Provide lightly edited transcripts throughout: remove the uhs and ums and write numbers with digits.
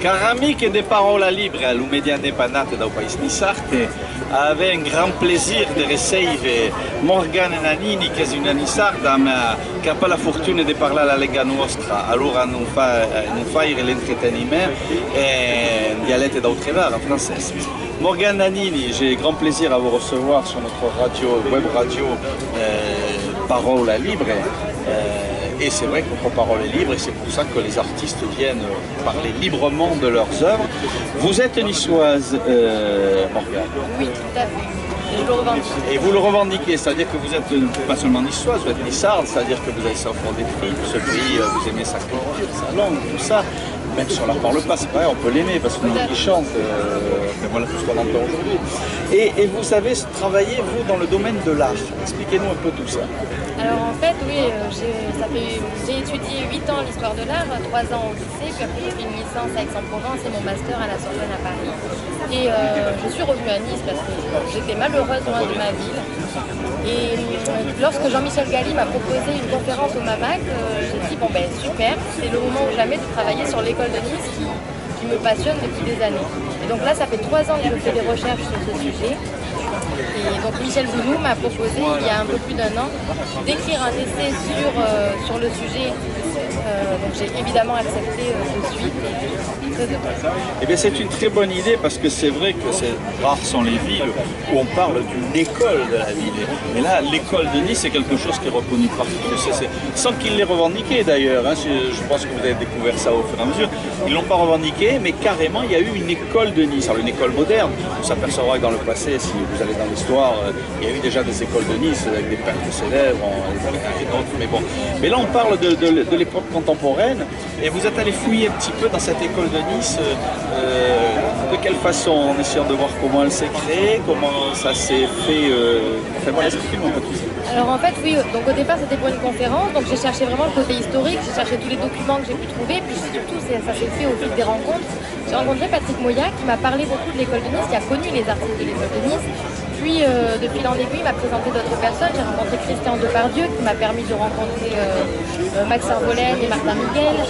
Cari amiche de Parola Libre, all'Umediane Panate dal Paese Nissarte, avem gran plaisir de receivere Morgana Nannini, che è una nissarda, ma che ha pas la fortuna di parlare la lega nostra, allora non fa l'intrattenimento in dialetto d'Autrevar, en français. Morgana Nannini, j'ai grand plaisir à vous recevoir sur notre radio, web radio Parola Libre. Et c'est vrai que notre parole est libre et c'est pour ça que les artistes viennent parler librement de leurs œuvres. Vous êtes niçoise, Morgane? Oui, tout à fait. Et je le revendique. Et vous le revendiquez, c'est-à-dire que vous êtes pas seulement niçoise, vous êtes nissarde, c'est-à-dire que vous avez ça au fond des tripes, ce pays, vous aimez sa culture, sa langue, tout ça. Même si on ne la parle pas, c'est pareil, on peut l'aimer parce que nous qui chante, voilà tout ce qu'on entend aujourd'hui. Et vous avez travaillé, vous, dans le domaine de l'art. Expliquez-nous un peu tout ça. Alors en fait, oui, j'ai étudié 8 ans l'histoire de l'art, 3 ans au lycée, puis après j'ai fait une licence à Aix-en-Provence et mon master à la Sorbonne à Paris. Et je suis revenue à Nice parce que j'étais malheureuse loin de ma ville. Et lorsque Jean-Michel Galli m'a proposé une conférence au MAMAC, j'ai dit bon ben super, c'est le moment ou jamais de travailler sur l'école de Nice qui me passionne depuis des années. Et donc là, ça fait 3 ans que je fais des recherches sur ce sujet. Et donc Michel Bounou m'a proposé il y a un peu plus d'1 an d'écrire un essai sur le sujet. Donc j'ai évidemment accepté de suite et très heureuse. Eh bien c'est une très bonne idée parce que c'est vrai que rares sont les villes où on parle d'une école de la ville. Mais là, l'école de Nice, c'est quelque chose qui est reconnu partout. Sans qu'ils l'aient revendiqué d'ailleurs, hein, je pense que vous avez découvert ça au fur et à mesure. Ils ne l'ont pas revendiqué, mais carrément il y a eu une école de Nice. Alors une école moderne, on s'apercevra que dans le passé, si vous allez dans l'histoire, il y a eu déjà des écoles de Nice avec des peintres célèbres et d'autres. Mais bon, mais là on parle de l'époque contemporaine et vous êtes allé fouiller un petit peu dans cette école de Nice. De quelle façon? En essayant de voir comment elle s'est créée, comment ça s'est fait. Enfin voilà, expliquez-moi un peu tout ça. Alors en fait, oui, donc au départ c'était pour une conférence, donc j'ai cherché vraiment le côté historique, j'ai cherché tous les documents que j'ai pu trouver, puis surtout ça s'est fait au fil des rencontres. J'ai rencontré Patrick Moya qui m'a parlé beaucoup de l'école de Nice, qui a connu les artistes de l'école de Nice. Puis de fil en aiguille, il m'a présenté d'autres personnes. J'ai rencontré Christian Depardieu qui m'a permis de rencontrer Max Servolène et Martin Miguel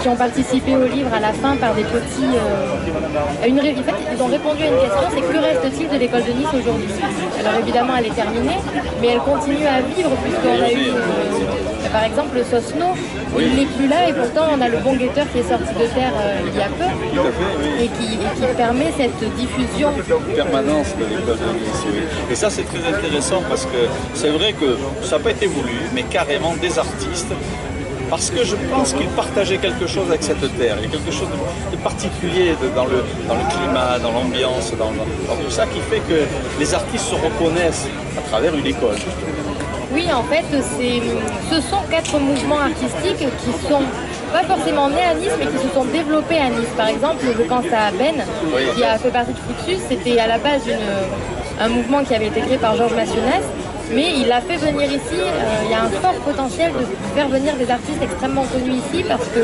qui ont participé au livre à la fin par des petits... En fait, ils ont répondu à une question, c'est que reste-t-il de l'école de Nice aujourd'hui? Alors évidemment, elle est terminée, mais elle continue à vivre puisqu'on a eu, par exemple, le Sosno, il n'est plus là et pourtant on a le Bon Guetteur qui est sorti de terre il y a peu et qui permet cette diffusion. Permanence de l'école de Nice. Oui. Et ça c'est très intéressant parce que c'est vrai que ça n'a pas été voulu, mais carrément des artistes, parce que je pense qu'ils partageaient quelque chose avec cette terre, il y a quelque chose de particulier dans le climat, dans l'ambiance, dans tout ça qui fait que les artistes se reconnaissent à travers une école. Oui, en fait, ce sont 4 mouvements artistiques qui sont pas forcément nés à Nice, mais qui se sont développés à Nice. Par exemple, je pense à Ben, qui a fait partie de Fluxus. C'était à la base un mouvement qui avait été créé par Georges Massionas, mais il l'a fait venir ici. Il y a un fort potentiel de faire venir des artistes extrêmement connus ici, parce que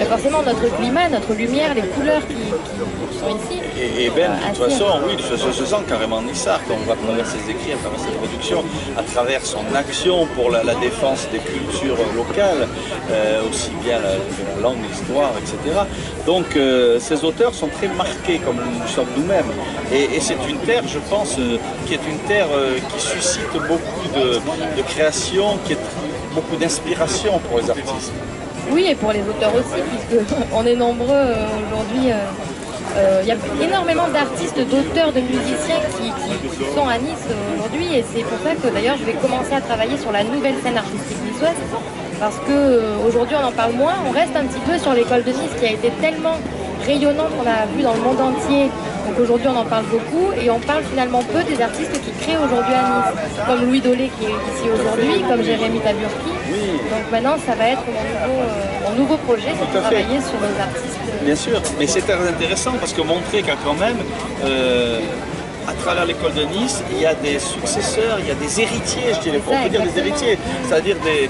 forcément notre climat, notre lumière, les couleurs qui sont ici. Et Ben, de toute façon, oui, se sent carrément nissard quand on va à travers ses écrits, à travers ses productions, à travers son action pour la défense des cultures locales, aussi bien la langue, l'histoire, etc. Donc ces auteurs sont très marqués comme nous sommes nous-mêmes. Et c'est une terre, je pense, qui est une terre qui suscite beaucoup de création, qui est beaucoup d'inspiration pour les artistes. Oui, et pour les auteurs aussi, puisqu'on est nombreux aujourd'hui. Il y a énormément d'artistes, d'auteurs, de musiciens qui sont à Nice aujourd'hui et c'est pour ça que d'ailleurs je vais commencer à travailler sur la nouvelle scène artistique niçoise parce qu'aujourd'hui on en parle moins, on reste un petit peu sur l'école de Nice qui a été tellement rayonnante qu'on a vu dans le monde entier. Donc aujourd'hui on en parle beaucoup et on parle finalement peu des artistes qui créent aujourd'hui à Nice, comme Louis Dolé qui est ici aujourd'hui, comme Jérémy Taburki. Donc maintenant ça va être mon nouveau projet, c'est de travailler sur les artistes. Bien sûr, mais c'est très intéressant parce que montrer qu'à quand même, à travers l'école de Nice, il y a des successeurs, il y a des héritiers, je dirais, on peut dire des héritiers, c'est-à-dire des...